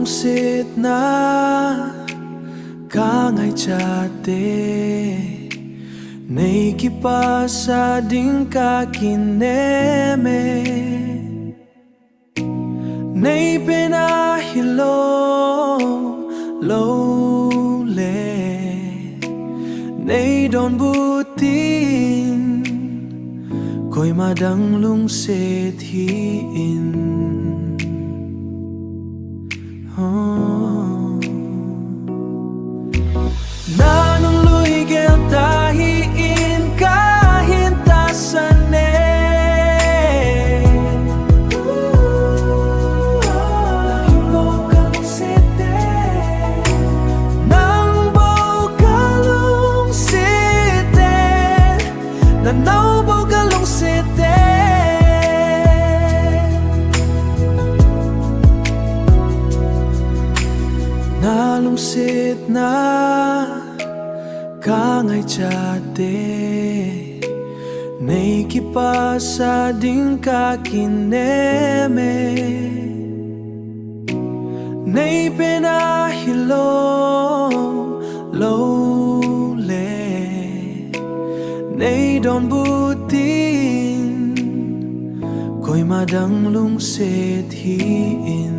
lungset na kangai chate nei kipasa ding kakineme nei penahilo lole nei don butin koi madang lungset hiin nanong luigel tahiin kahintasane Nahimbo kalungsete Nang bau kalungsete Nanaw bau kalungsete Nalungset na kangai chate nei kipasa ding kakineme nei penahilo lole nei don butin koi madang lungset hiin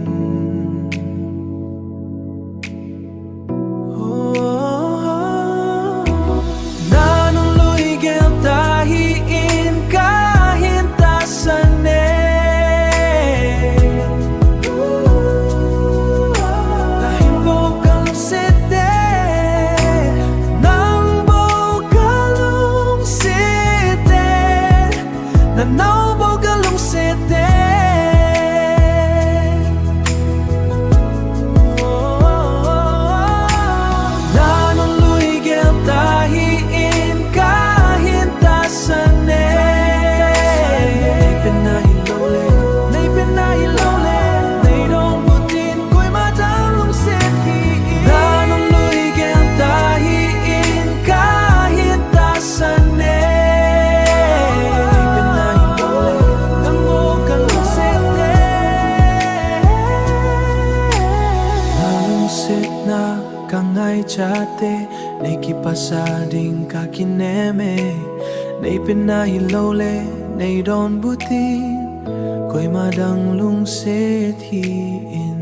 Nanaw bau kalungsete Nanong luigel tahiin kahintasane Nei penahilole Nei penahilole Nei don butin ko'y madang lungset hiin Nanong luigel tahiin kahintasane na kangai chate nei kipasa ding kakineme nei penahilole nei don butin koi madang lungset hiin